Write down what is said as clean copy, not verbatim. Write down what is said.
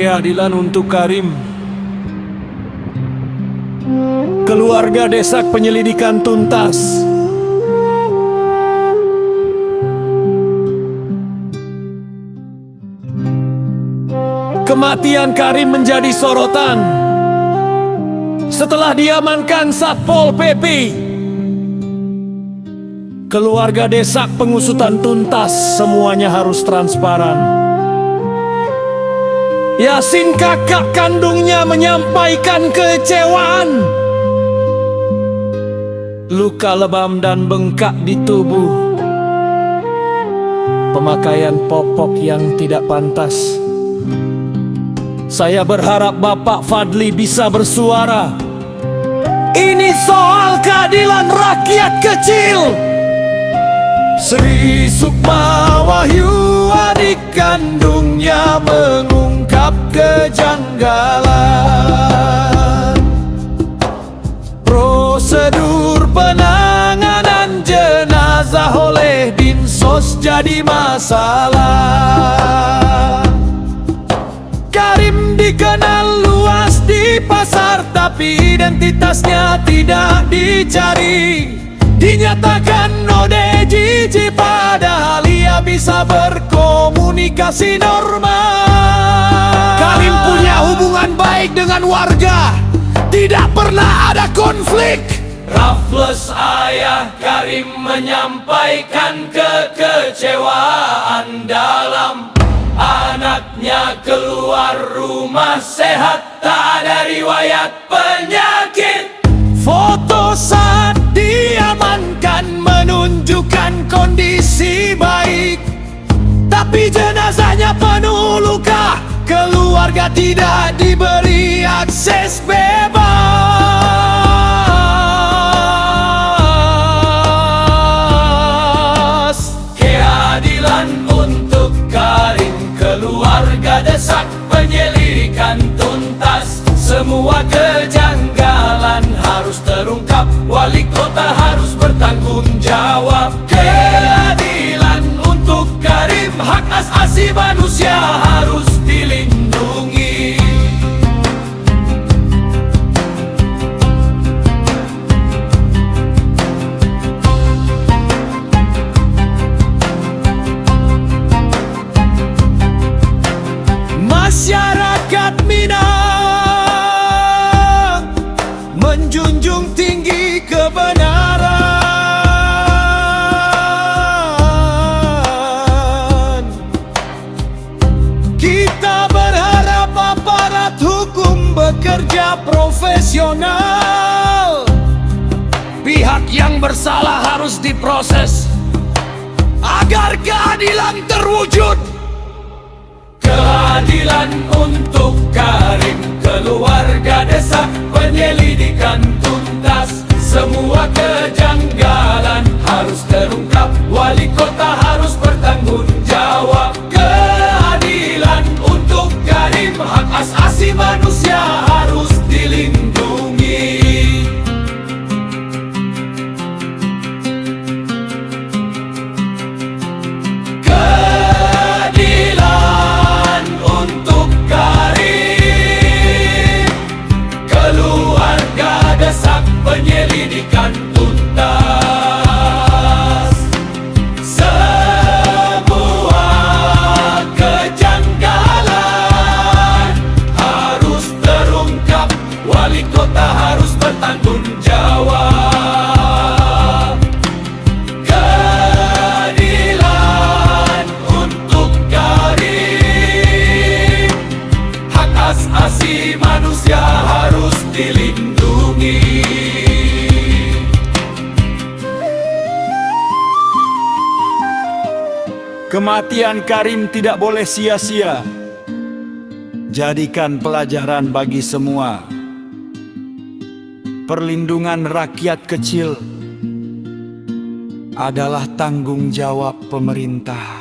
keadilan untuk Karim. Keluarga Desak penyelidikan tuntas. Kematian Karim menjadi sorotan setelah diamankan Satpol PP. Keluarga Desak pengusutan tuntas, semuanya harus transparan. Yasin kakak kandungnya menyampaikan kecewaan. Luka lebam dan bengkak di tubuh. Pemakaian popok yang tidak pantas. Saya berharap Bapak Fadli bisa bersuara. Ini soal keadilan rakyat kecil. Sri Sukma Wahyu, adik kandungnya, mengungkap kejanggalan prosedur penanganan jenazah oleh Dinsos jadi masalah. Karim dikenal luas di pasar, tapi identitasnya tidak dicari. Dinyatakan ODGJ padahal ia bisa berkomunikasi normal. Karim punya hubungan baik dengan warga, tidak pernah ada konflik. Raffles ayah Karim menyampaikan kekecewaan dalam anaknya keluar rumah sehat, tak ada riwayat penyakit. Foto saat diamankan menunjukkan kondisi baik, tapi jenazahnya penuh luka. Keluarga tidak diberi akses bebas. Keadilan untuk Karim, keluarga Desak penyelidikan tuntas. Semua kejanggalan harus terungkap, wali kota harus bertanggung jawab. Keadilan untuk Karim, hak asasi manusia harus dilindungi. Masyarakat Minang menjunjung tinggi kebenaran. Kita berharap aparat hukum bekerja profesional. Pihak yang bersalah harus diproses agar keadilan terwujud. Keadilan untuk Karim, keluarga Desak penyelidikan tuntas. Semua kejanggalan harus terungkap, wali kota harus bertanggung jawab. Keadilan untuk Karim, hak asasi manusia harus dilindungi. Penyelidikan tuntas. Semua kejanggalan harus terungkap, wali kota harus bertanggung jawab. Keadilan untuk Karim, hak asasi manusia harus dilindungi. Kematian Karim tidak boleh sia-sia. Jadikan pelajaran bagi semua. Perlindungan rakyat kecil adalah tanggung jawab pemerintah.